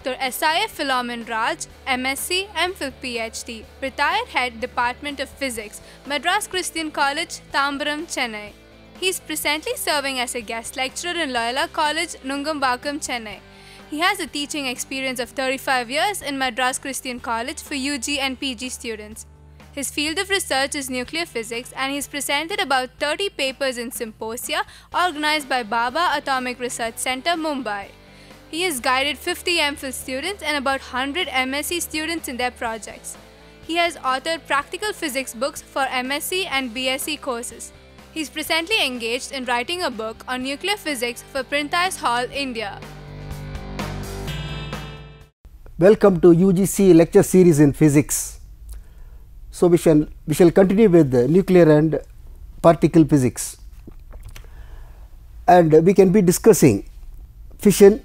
Dr. S.I.F. Philomen Raj, MSc, MPhil PhD, retired Head Department of Physics, Madras Christian College, Tambaram, Chennai. He is presently serving as a guest lecturer in Loyola College, Nungambakkam, Chennai. He has a teaching experience of 35 years in Madras Christian College for UG and PG students. His field of research is nuclear physics, and he has presented about 30 papers in symposia organized by Baba Atomic Research Center, Mumbai. He has guided 50 MPhil students and about 100 MSc students in their projects. He has authored practical physics books for MSc and BSc courses. He is presently engaged in writing a book on nuclear physics for Printers Hall, India. Welcome to UGC lecture series in physics. So we shall continue with nuclear and particle physics, and we can be discussing fission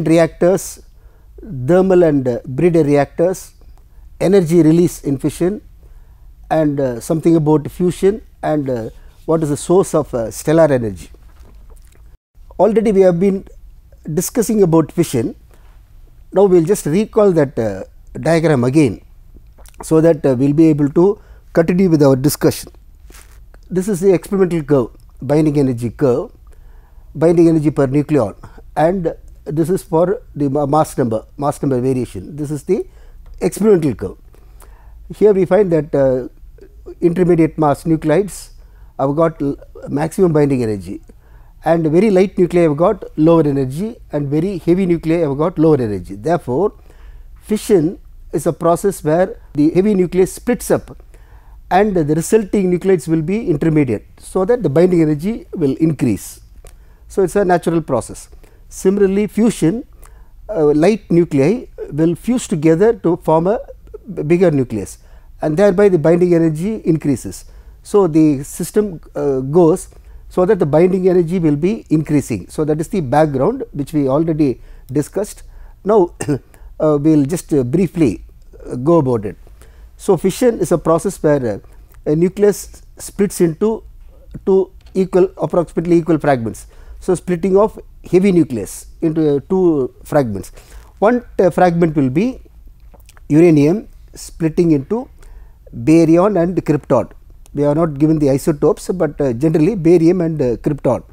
reactors, thermal and breeder reactors, energy release in fission, and something about fusion, and what is the source of stellar energy. Already we have been discussing about fission. Now we will just recall that diagram again, so that we will be able to continue with our discussion. This is the experimental curve, binding energy curve, binding energy per nucleon, and this is for the mass number variation. This is the experimental curve. Here we find that intermediate mass nuclides have got maximum binding energy, and very light nuclei have got lower energy, and very heavy nuclei have got lower energy. Therefore, fission is a process where the heavy nucleus splits up and the resulting nuclides will be intermediate, so that the binding energy will increase. So, it is a natural process. Similarly, fusion, light nuclei will fuse together to form a bigger nucleus, and thereby the binding energy increases. So, the system goes so that the binding energy will be increasing. So, that is the background which we already discussed. Now, we will just briefly go about it. So, fission is a process where a nucleus splits into two approximately equal fragments. So, splitting of heavy nucleus into two fragments. One fragment will be uranium splitting into barium and krypton. We are not given the isotopes, but generally barium and krypton,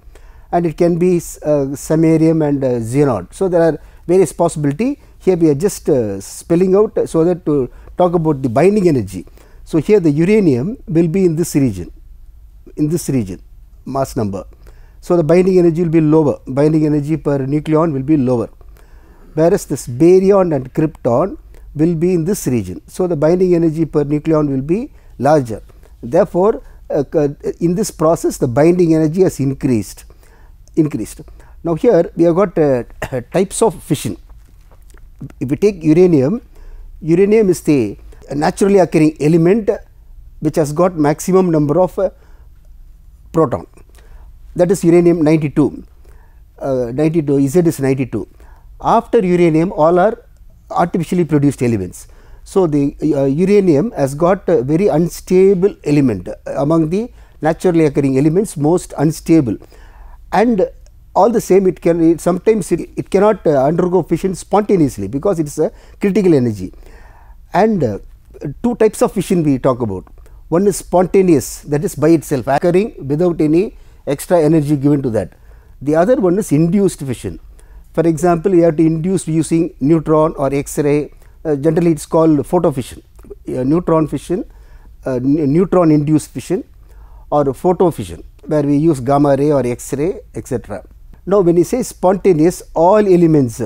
and it can be samarium and xenon. So, there are various possibilities. Here we are just spelling out so that to talk about the binding energy. So, here the uranium will be in this region, mass number. So, the binding energy will be lower, binding energy per nucleon will be lower, whereas this barium and krypton will be in this region. So, the binding energy per nucleon will be larger. Therefore, in this process the binding energy has increased. Now, here we have got types of fission. If we take uranium is the naturally occurring element which has got maximum number of proton, that is uranium 92, Z is 92. After uranium, all are artificially produced elements. So, the uranium has got a very unstable element, among the naturally occurring elements most unstable, and all the same it can sometimes it cannot undergo fission spontaneously because it is a critical energy. And two types of fission we talk about. One is spontaneous, that is by itself occurring without any extra energy given to that. The other one is induced fission. For example, you have to induce using neutron or X-ray. Generally it is called photofission, neutron fission, neutron induced fission, or photofission, where we use gamma ray or X-ray, etc. Now, when you say spontaneous, all elements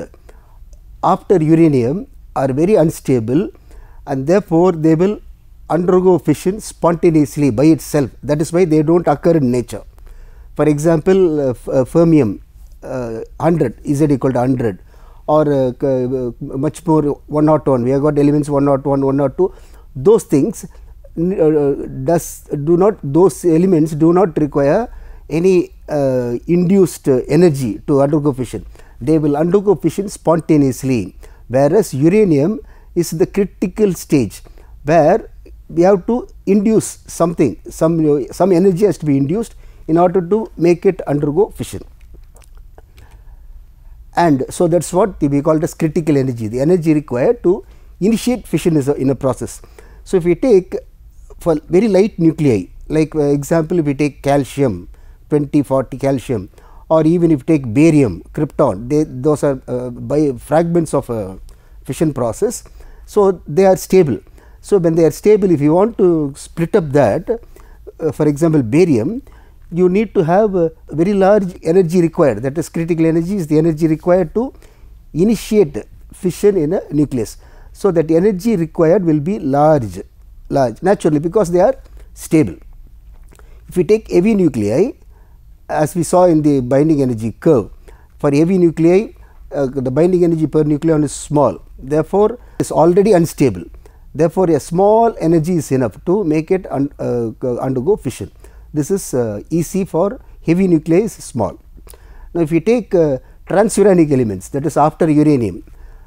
after uranium are very unstable, and therefore they will undergo fission spontaneously by itself. That is why they do not occur in nature. For example, fermium 100, Z equal to 100, or much more 101, we have got elements 101, 102. Those things those elements do not require any induced energy to undergo fission. They will undergo fission spontaneously, whereas uranium is the critical stage where we have to induce something, some energy has to be induced in order to make it undergo fission. and so that is what we call as critical energy, the energy required to initiate fission is in a process. So, if we take for very light nuclei, like example if we take calcium 2040 calcium, or even if you take barium, krypton, those are by fragments of a fission process. So, they are stable. So, when they are stable, if you want to split up that for example barium, you need to have a very large energy required, that is critical energy is the energy required to initiate fission in a nucleus. So, that energy required will be large naturally because they are stable. If we take heavy nuclei, as we saw in the binding energy curve, for heavy nuclei the binding energy per nucleon is small, therefore, it is already unstable. Therefore, a small energy is enough to make it undergo fission. This is EC for heavy nuclei is small. Now, if you take transuranic elements, that is after uranium,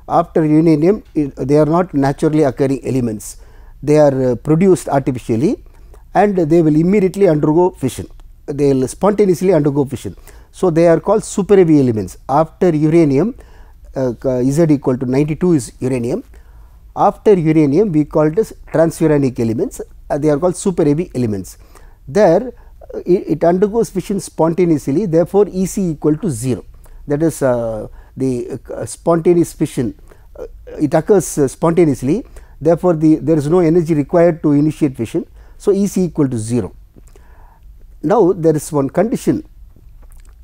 they are not naturally occurring elements, they are produced artificially and they will immediately undergo fission, they will spontaneously undergo fission. So, they are called super heavy elements. After uranium, Z equal to 92 is uranium. After uranium, we call it as transuranic elements, they are called super heavy elements. There it undergoes fission spontaneously, therefore, EC equal to 0, that is the spontaneous fission, it occurs spontaneously, therefore, there is no energy required to initiate fission. So, EC equal to 0. Now, there is one condition,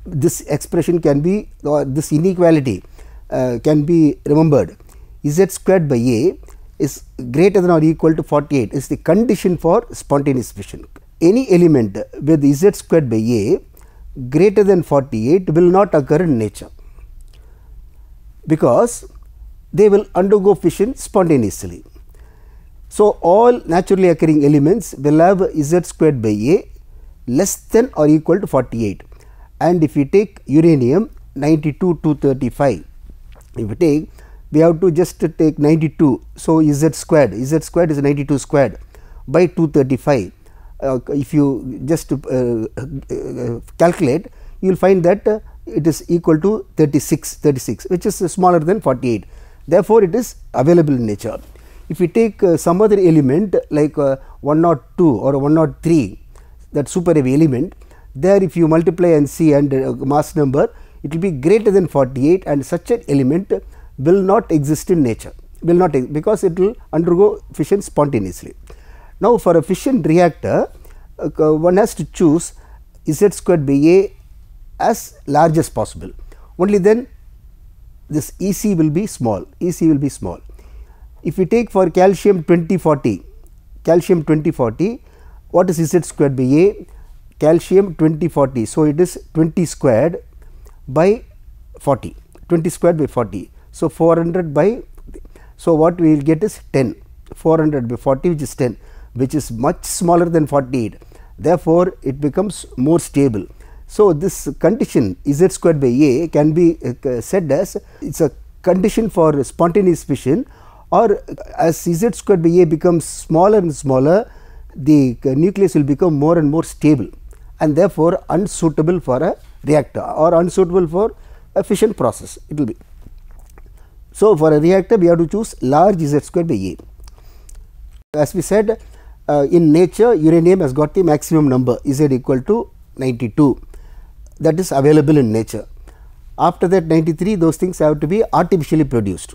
this expression can be this inequality can be remembered, Z squared by A is greater than or equal to 48 is the condition for spontaneous fission. Any element with Z squared by A greater than 48 will not occur in nature, because they will undergo fission spontaneously. So, all naturally occurring elements will have Z squared by A less than or equal to 48, and if we take uranium 92 235, if we take, we have to just take 92. So, Z squared is 92 squared by 235. If you just calculate, you will find that it is equal to 36, which is smaller than 48. Therefore, it is available in nature. If we take some other element like 102 or 103, that super heavy element, there if you multiply and see and mass number, it will be greater than 48, and such an element will not exist in nature, because it will undergo fission spontaneously. Now, for a fission reactor, one has to choose Z squared by A as large as possible, only then this EC will be small, If we take for calcium 2040, what is Z squared by A? Calcium 2040, so it is 20 squared by 40, 20 squared by 40. So, 400 by, so what we will get is 10, 400 by 40 which is 10, which is much smaller than 48. Therefore, it becomes more stable. So, this condition Z squared by A can be said as it is a condition for spontaneous fission, or as Z squared by A becomes smaller and smaller, the nucleus will become more and more stable, and therefore, unsuitable for a reactor or unsuitable for a fission process it will be. So, for a reactor we have to choose large Z squared by A. As we said, in nature uranium has got the maximum number Z equal to 92, that is available in nature. After that 93, those things have to be artificially produced.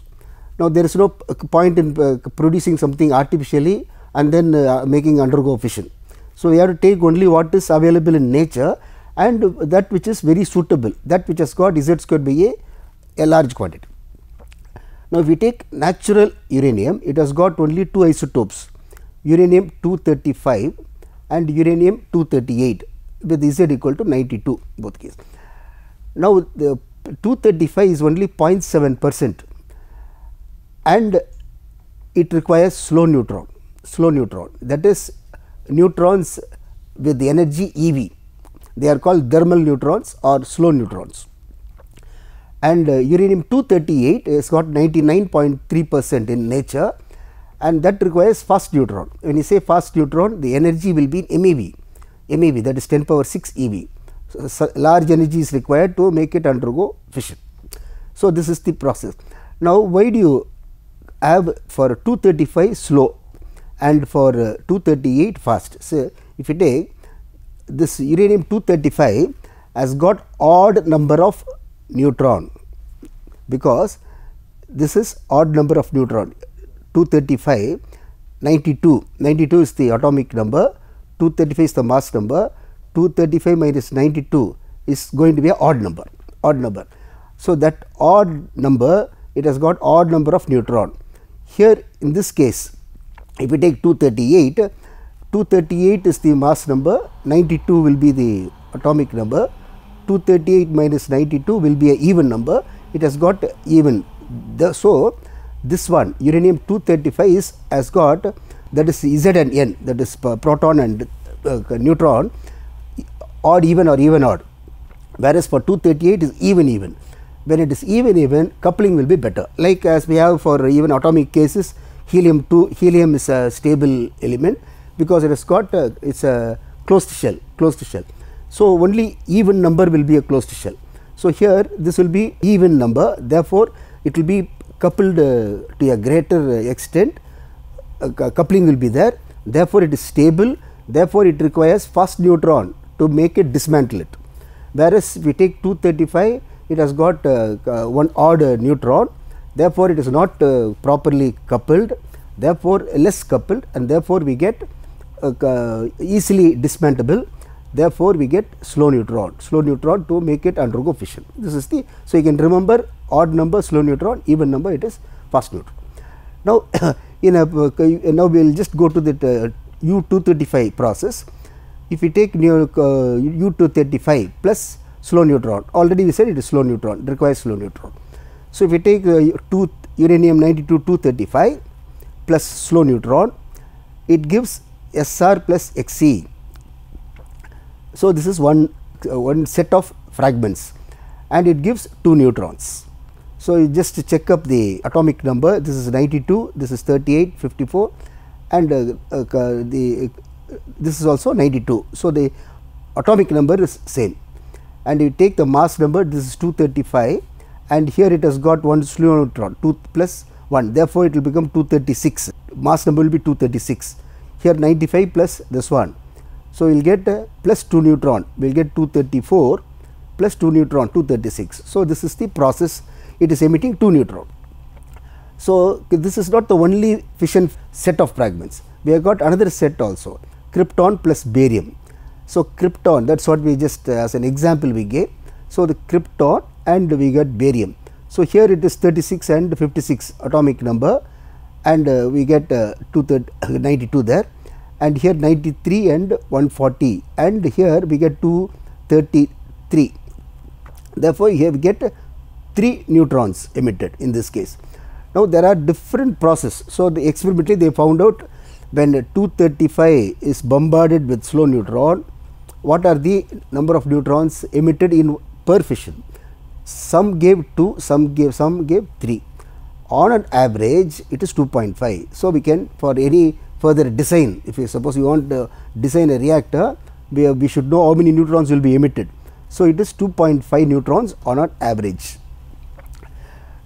Now, there is no point in producing something artificially and then making undergo fission. So, we have to take only what is available in nature and that which is very suitable, that which has got Z squared by a large quantity. Now, if we take natural uranium, it has got only two isotopes, uranium 235 and uranium 238 with Z equal to 92 both cases. Now, the 235 is only 0.7% and it requires slow neutron, that is neutrons with the energy EV, they are called thermal neutrons or slow neutrons. And uranium 238 has got 99.3% in nature, and that requires fast neutron. When you say fast neutron, the energy will be in MeV, that is 10 power 6 eV. So, large energy is required to make it undergo fission. So, this is the process. Now, why do you have for 235 slow and for 238 fast? So, if you take this uranium 235 has got odd number of neutron, because this is odd number of neutron. 235 92 is the atomic number, 235 is the mass number, 235 minus 92 is going to be an odd number. So, that odd number, it has got odd number of neutron. Here in this case, if we take 238 is the mass number, 92 will be the atomic number, 238 minus 92 will be an even number, it has got even. So, this one uranium 235 has got, that is Z and N, that is proton and neutron, odd even or even odd, whereas for 238 is even. When it is even, coupling will be better, like as we have for even atomic cases. Helium is a stable element because it has got it's a closed shell. So, only even number will be a closed shell. So, here this will be even number, therefore, it will be coupled to a greater extent, coupling will be there, therefore, it is stable, therefore, it requires fast neutron to make it dismantle it. Whereas, if we take 235, it has got one odd neutron, therefore, it is not properly coupled, therefore, less coupled, and therefore, we get easily dismantleable, therefore, we get slow neutron to make it undergo fission. This is the, so you can remember odd number slow neutron, even number it is fast neutron. Now, now we will just go to the U235 process. If we take U235 plus slow neutron, already we said it is slow neutron, requires slow neutron. So, if we take uranium 92 235 plus slow neutron, it gives Sr plus Xe. So, this is one set of fragments and it gives 2 neutrons. So, you just check up the atomic number, this is 92, this is 38, 54 and this is also 92. So, the atomic number is same, and you take the mass number, this is 235 and here it has got one slow neutron 2 plus 1, therefore, it will become 236, mass number will be 236, here 95 plus this one. So, we will get plus 2 neutron, we will get 234 plus 2 neutron 236. So, this is the process, it is emitting 2 neutron. So, this is not the only fission set of fragments, we have got another set also, krypton plus barium. So, krypton, that is what we just as an example we gave. So, the krypton and we get barium. So, here it is 36 and 56 atomic number and we get 92 there, and here 93 and 140 and here we get 233. Therefore, here we get 3 neutrons emitted in this case. Now, there are different processes. So, the experimentally they found out when 235 is bombarded with slow neutron, what are the number of neutrons emitted in per fission. Some gave 2, some gave 3. On an average, it is 2.5. So, we can for any further design, if you suppose you want to design a reactor, we should know how many neutrons will be emitted. So, it is 2.5 neutrons on an average.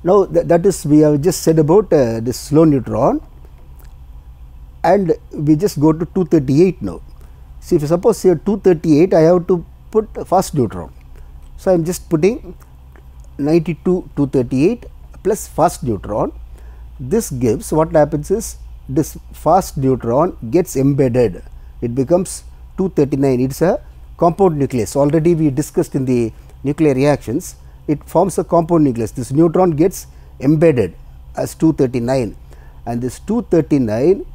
Now, that is we have just said about this slow neutron, and we just go to 238 now. See, if you suppose here 238, I have to put fast neutron. So, I am just putting 92 238 plus fast neutron. This gives, what happens is, this fast neutron gets embedded, it becomes 239, it is a compound nucleus. Already we discussed in the nuclear reactions, it forms a compound nucleus. This neutron gets embedded as 239 and this 239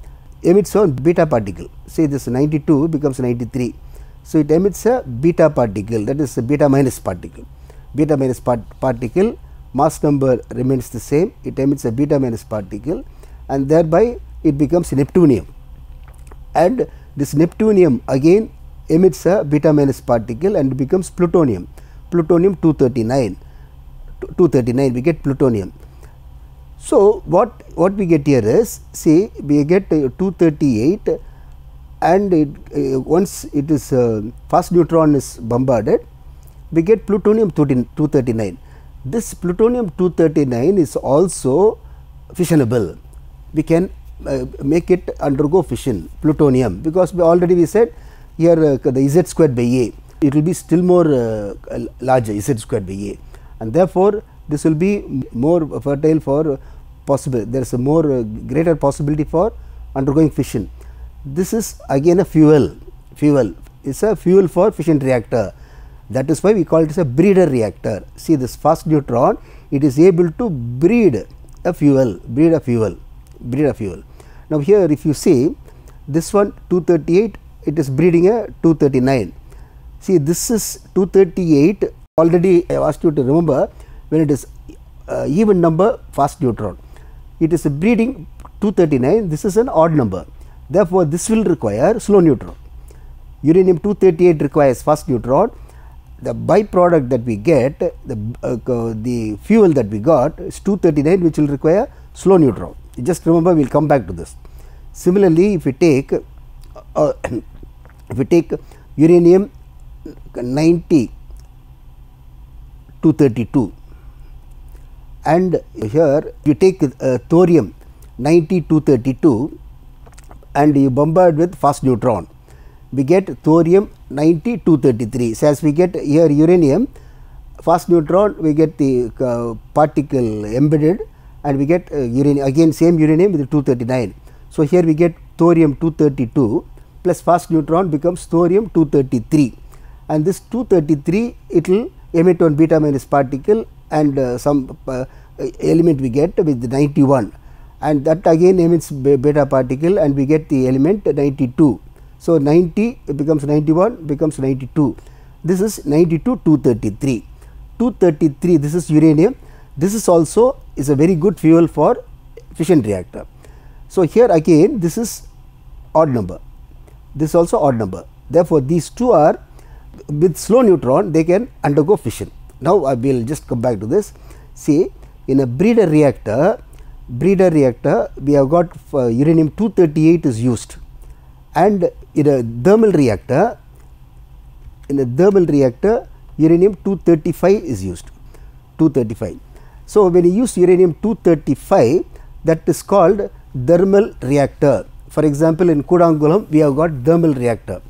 emits a beta particle. Say this 92 becomes 93. So, it emits a beta particle, that is a beta minus particle. Beta minus particle, mass number remains the same, it emits a beta minus particle and thereby it becomes neptunium, and this neptunium again emits a beta minus particle and becomes plutonium, 239, we get plutonium. So, what we get here is, see, we get 238 and once it is fast neutron is bombarded, we get plutonium 239. This plutonium 239 is also fissionable. We can make it undergo fission, plutonium, because we said here the Z squared by A, it will be still more larger, Z squared by A, and therefore this will be more fertile for possible, there is a more greater possibility for undergoing fission. This is again a fuel, is a fuel for fission reactor. That is why we call it as a breeder reactor. See, this fast neutron, it is able to breed a fuel. Now here if you see this one 238, it is breeding a 239. See, this is 238, already I have asked you to remember, when it is even number fast neutron, it is breeding 239, this is an odd number. Therefore, this will require slow neutron. Uranium 238 requires fast neutron. The byproduct that we get, the fuel that we got is 239, which will require slow neutron. Just remember, we will come back to this. Similarly, if we take uranium 90 232, and here you take thorium 90 232 and you bombard with fast neutron, we get thorium 90 233. So, as we get here uranium fast neutron, we get the particle embedded, and we get uranium, again same uranium with 239. So, here we get thorium 232 plus fast neutron becomes thorium 233, and this 233 it will emit one beta minus particle, and some element we get with 91, and that again emits beta particle, and we get the element 92. So, 90 becomes 91 becomes 92. This is 92 233. 233, this is uranium. This is also is a very good fuel for fission reactor. So, here again this is odd number, this is also odd number. Therefore, these two are with slow neutron, they can undergo fission. Now, I will just come back to this. See, in a breeder reactor we have got uranium 238 is used, and in a thermal reactor uranium 235 is used, 235. So, when you use uranium 235, that is called thermal reactor. For example, in Kudankulam we have got thermal reactor,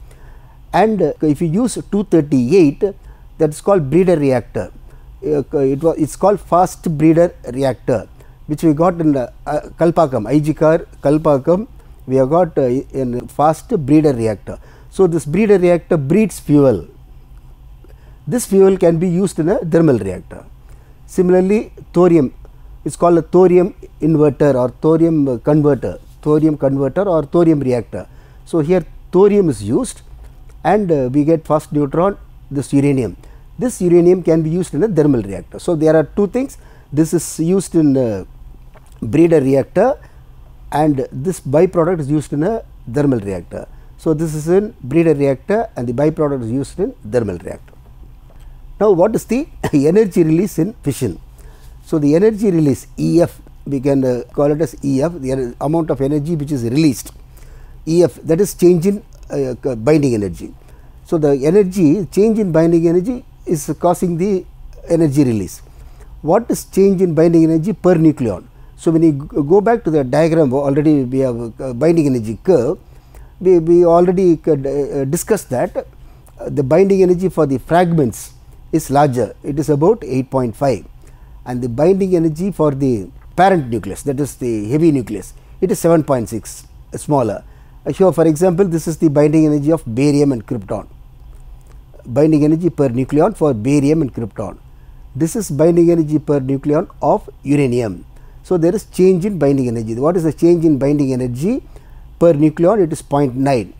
and if you use 238, that is called breeder reactor. It's called fast breeder reactor, which we got in Kalpakam, IGCAR Kalpakam, we have got in fast breeder reactor. So, this breeder reactor breeds fuel. This fuel can be used in a thermal reactor. Similarly, thorium is called a thorium inverter or thorium converter or thorium reactor. So, here thorium is used, and we get fast neutron, this uranium. This uranium can be used in a thermal reactor. So, there are two things, this is used in breeder reactor, and this byproduct is used in a thermal reactor. So, this is in breeder reactor, and the byproduct is used in thermal reactor. Now, what is the energy release in fission? So, the energy release EF, we can call it as EF, the amount of energy which is released, EF, that is change in binding energy. So, the energy change in binding energy is causing the energy release. What is change in binding energy per nucleon? So, when you go back to the diagram, already we have binding energy curve, we already discussed that the binding energy for the fragments is larger, it is about 8.5, and the binding energy for the parent nucleus, that is the heavy nucleus, it is 7.6 smaller. Here for example, this is the binding energy of barium and krypton, binding energy per nucleon for barium and krypton. This is binding energy per nucleon of uranium. So, there is change in binding energy. What is the change in binding energy per nucleon? It is 0.9.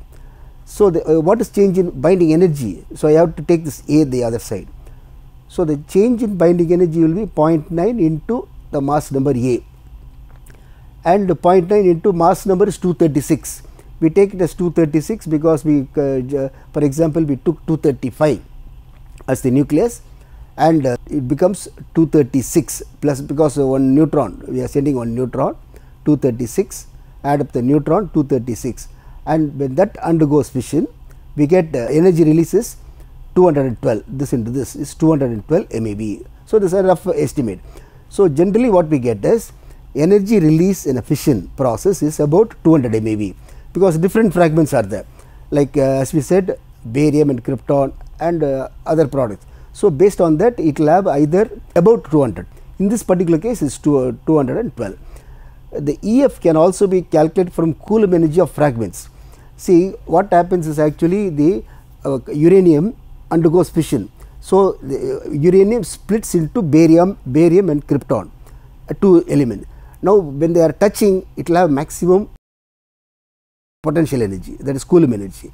So, what is change in binding energy? So, I have to take this A the other side. So, the change in binding energy will be 0.9 into the mass number A, and 0.9 into mass number is 236. We take it as 236 because we for example, we took 235 as the nucleus, and it becomes 236 plus, because one neutron, we are sending one neutron, 236, add up the neutron 236, and when that undergoes fission, we get energy release is 212, this into this is 212 MeV. So, this is a rough estimate. So, generally what we get is energy release in a fission process is about 200 MeV, because different fragments are there, like as we said, barium and krypton and other products. So, based on that it will have either about 200. In this particular case is 212. The EF can also be calculated from Coulomb energy of fragments. See, what happens is actually the uranium undergoes fission. So, the uranium splits into barium and krypton, two elements. Now, when they are touching, it will have maximum potential energy, that is Coulomb energy,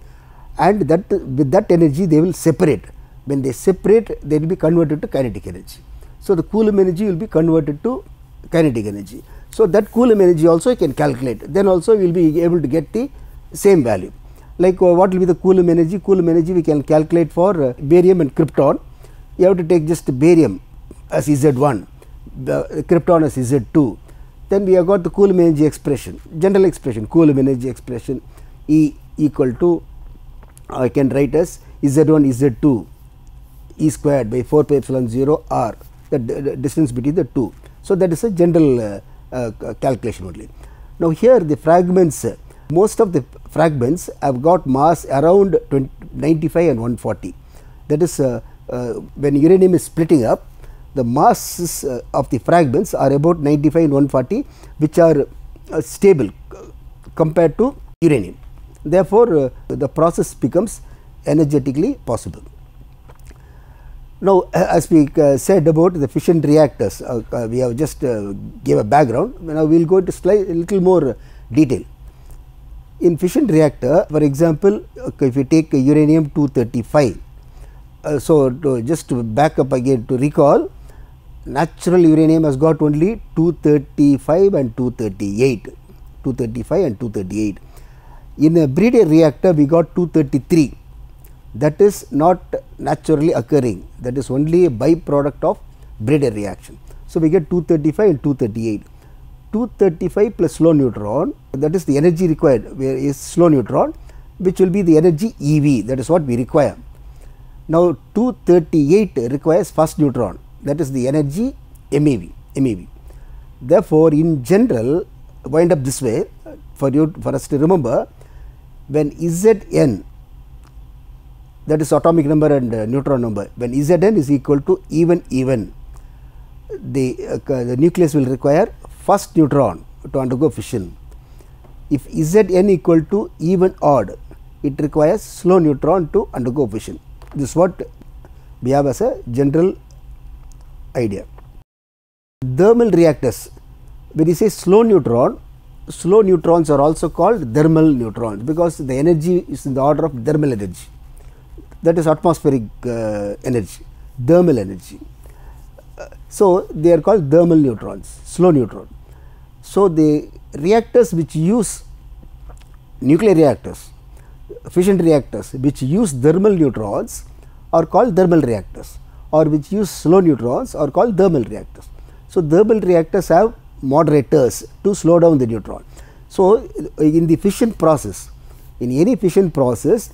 and that with that energy they will separate. When they separate, they will be converted to kinetic energy. So, the Coulomb energy will be converted to kinetic energy. So, that Coulomb energy also you can calculate, then also we will be able to get the same value. Like what will be the Coulomb energy? Coulomb energy we can calculate for barium and krypton. You have to take just barium as Z1, the krypton as Z2. Then we have got the Coulomb energy expression, general expression, Coulomb energy expression E equal to, I can write as Z1 Z2 E squared by 4 pi epsilon 0 R, the distance between the two. So, that is a general calculation only. Now, here the fragments, most of the fragments have got mass around 95 and 140. That is when uranium is splitting up, the masses of the fragments are about 95 and 140, which are stable compared to uranium. Therefore, the process becomes energetically possible. Now, as we said about the fission reactors, we have just gave a background. Now, we will go into a little more detail. In fission reactor, for example, if you take uranium 235, so just to back up again to recall, natural uranium has got only 235 and 238, 235 and 238. In a breeder reactor, we got 233. That is not naturally occurring, that is only a byproduct of breeder reaction. So, we get 235 and 238. 235 plus slow neutron, that is the energy required, where is slow neutron, which will be the energy EV, that is what we require. Now, 238 requires fast neutron, that is the energy MeV. Therefore, in general, wind up this way for us to remember, when Zn, that is atomic number and neutron number, when Zn is equal to even, the nucleus will require first neutron to undergo fission. If Zn equal to even odd, it requires slow neutron to undergo fission. This is what we have as a general idea. Thermal reactors, when you say slow neutron, slow neutrons are also called thermal neutrons, because the energy is in the order of thermal energy, that is atmospheric energy, thermal energy. So, they are called thermal neutrons, slow neutron. So, the reactors which use nuclear reactors, fission reactors which use thermal neutrons are called thermal reactors, or which use slow neutrons are called thermal reactors. So, thermal reactors have moderators to slow down the neutron. So, in the fission process, in any fission process,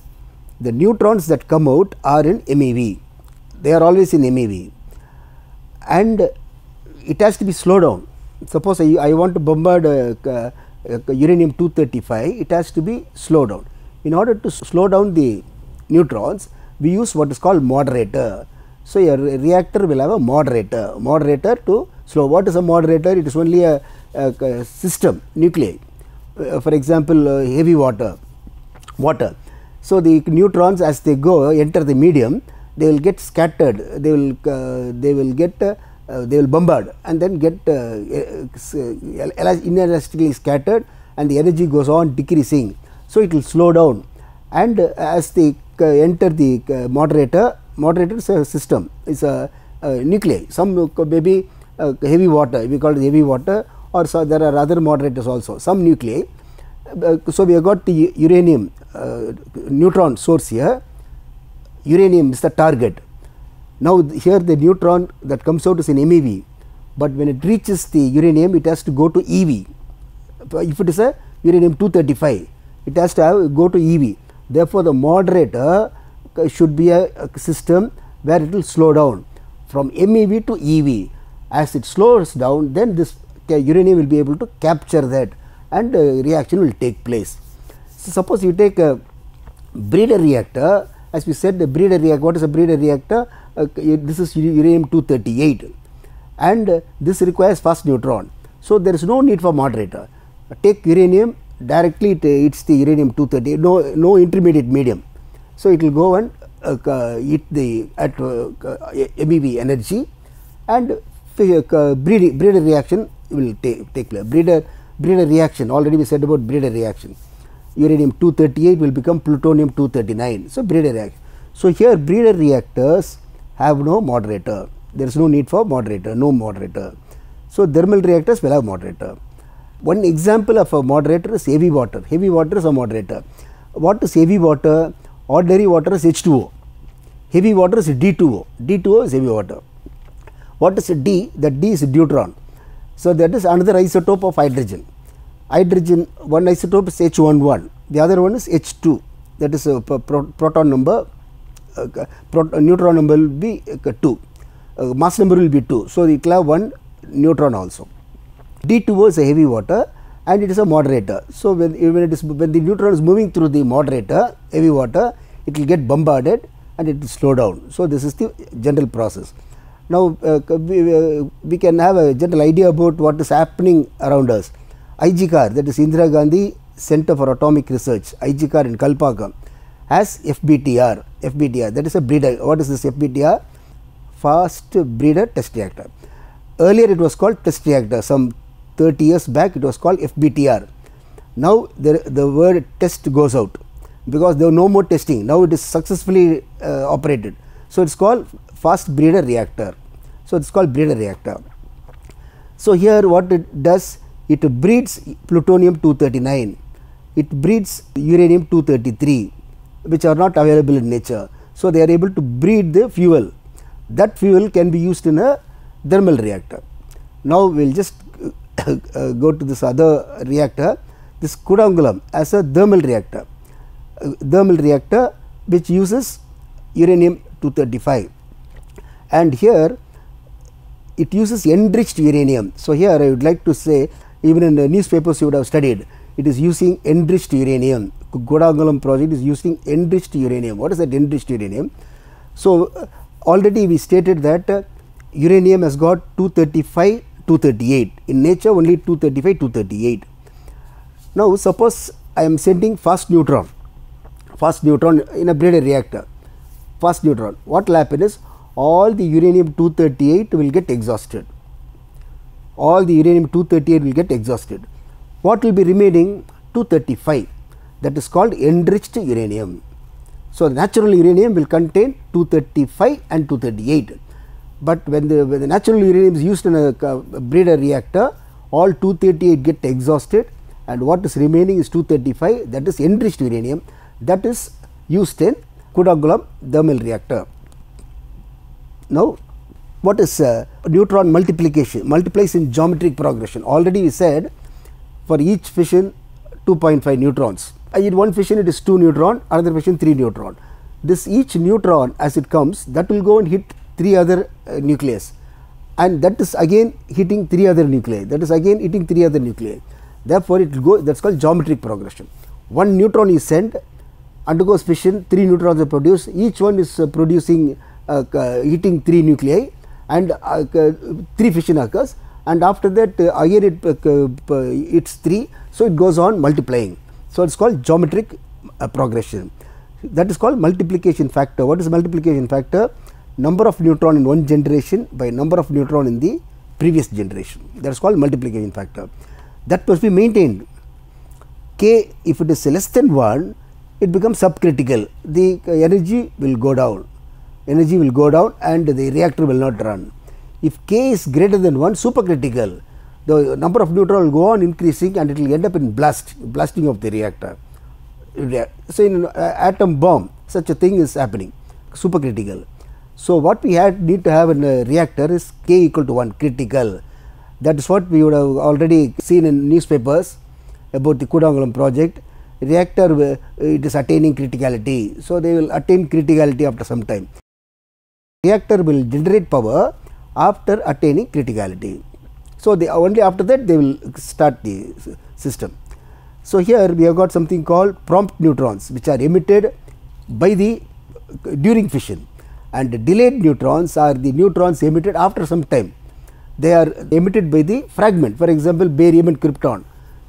the neutrons that come out are in MeV, they are always in MeV, and it has to be slowed down. Suppose I want to bombard uranium 235, it has to be slowed down. In order to slow down the neutrons, we use what is called moderator. So, a reactor will have a moderator to slow. What is a moderator? It is only a system, nuclei. For example, heavy water. So, the neutrons as they go enter the medium, they will get scattered, they will bombard and then get inelastically scattered, and the energy goes on decreasing. So, it will slow down, and as they enter the moderator is a system, is a nuclei, some maybe heavy water, we call it heavy water, or so there are other moderators also, some nuclei. So, we have got the uranium neutron source here, uranium is the target. Now, here the neutron that comes out is in MeV, but when it reaches the uranium, it has to go to EV. If it is a uranium 235, it has to go to EV. Therefore, the moderator should be a system where it will slow down. from MEV to EV. As it slows down, then this uranium will be able to capture that, and reaction will take place. So, suppose you take a breeder reactor, as we said, the breeder reactor. What is a breeder reactor? This is uranium 238, and this requires fast neutron. So, there is no need for moderator. Take uranium directly, it hits the uranium 238, no intermediate medium. So, it will go and hit the at MEV energy, and breeder reaction will take place. Breeder reaction, already we said about breeder reaction. Uranium 238 will become plutonium 239. So, breeder reaction. So, here breeder reactors have no moderator. There is no need for moderator, no moderator. So, thermal reactors will have moderator. One example of a moderator is heavy water. Heavy water is a moderator. What is heavy water? Ordinary water is H2O. Heavy water is D2O. D2O is heavy water. What is D? That D is deuteron. So, that is another isotope of hydrogen. Hydrogen, one isotope is H11, the other one is H2, that is proton number, neutron number will be 2, mass number will be 2. So, it will have one neutron also. D2O is a heavy water and it is a moderator. So, when the neutron is moving through the moderator, heavy water, it will get bombarded and it will slow down. So, this is the general process. Now, we can have a general idea about what is happening around us. IGCAR, that is Indira Gandhi Center for Atomic Research, IGCAR in Kalpakkam, has FBTR, that is a breeder. What is this FBTR? Fast Breeder Test Reactor. Earlier it was called test reactor, some 30 years back it was called FBTR. Now the word test goes out because there was no more testing, now it is successfully operated. So, it is called fast breeder reactor. So, it is called breeder reactor. So, here what it does, it breeds plutonium 239, it breeds uranium 233 which are not available in nature. So, they are able to breed the fuel. That fuel can be used in a thermal reactor. Now, we will just go to this other reactor, this Kudankulam as a thermal reactor which uses uranium 235, and here it uses enriched uranium. So, here I would like to say, even in the newspapers you would have studied, it is using enriched uranium. Kudankulam project is using enriched uranium. What is that enriched uranium? So, already we stated that uranium has got 235, 238. In nature only 235, 238. Now, suppose I am sending fast neutron in a breeder reactor. Fast neutron, what will happen is all the uranium 238 will get exhausted. All the uranium 238 will get exhausted. What will be remaining? 235, that is called enriched uranium. So, the natural uranium will contain 235 and 238, but when the natural uranium is used in a breeder reactor, all 238 get exhausted and what is remaining is 235, that is enriched uranium, that is used in Kudankulam thermal reactor. Now, what is neutron multiplication? Multiplies in geometric progression. Already we said for each fission 2.5 neutrons. In one fission it is 2 neutron, another fission 3 neutron. This each neutron as it comes, that will go and hit 3 other nucleus, and that is again hitting 3 other nuclei, that is again hitting 3 other nuclei. Therefore, it will go, that is called geometric progression. One neutron is sent, undergoes fission, 3 neutrons are produced, each one is producing hitting 3 nuclei, and 3 fission occurs, and after that again it's 3, so it goes on multiplying. So, it is called geometric progression. That is called multiplication factor. What is multiplication factor? Number of neutron in one generation by number of neutron in the previous generation. That is called multiplication factor. That must be maintained. K, if it is less than 1, it becomes subcritical. The energy will go down. Energy will go down and the reactor will not run. If K is greater than 1, supercritical, the number of neutron will go on increasing and it will end up in blasting of the reactor. So, in atom bomb, such a thing is happening, supercritical. So, what we need to have in a reactor is K equal to 1, critical. That is what we would have already seen in newspapers about the Kudankulam project. Reactor, it is attaining criticality. So, they will attain criticality after some time. reactor will generate power after attaining criticality. So, only after that they will start the system. So, here we have got something called prompt neutrons, which are emitted by the during fission, and delayed neutrons are the neutrons emitted after some time. They are emitted by the fragment, for example, barium and krypton.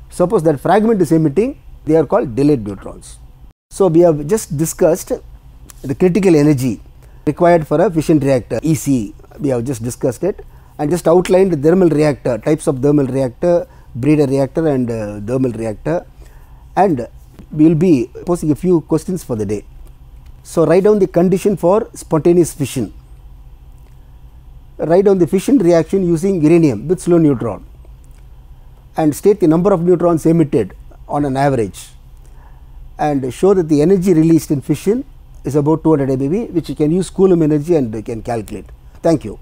Suppose that fragment is emitting, they are called delayed neutrons. So, we have just discussed the critical energy required for a fission reactor, EC, we have just discussed it, and just outlined the thermal reactor, types of thermal reactor, breeder reactor and thermal reactor, and we will be posing a few questions for the day. So, write down the condition for spontaneous fission. Write down the fission reaction using uranium with slow neutron and state the number of neutrons emitted on an average, and show that the energy released in fission is about 200 MeV, which you can use Coulomb energy and you can calculate. Thank you.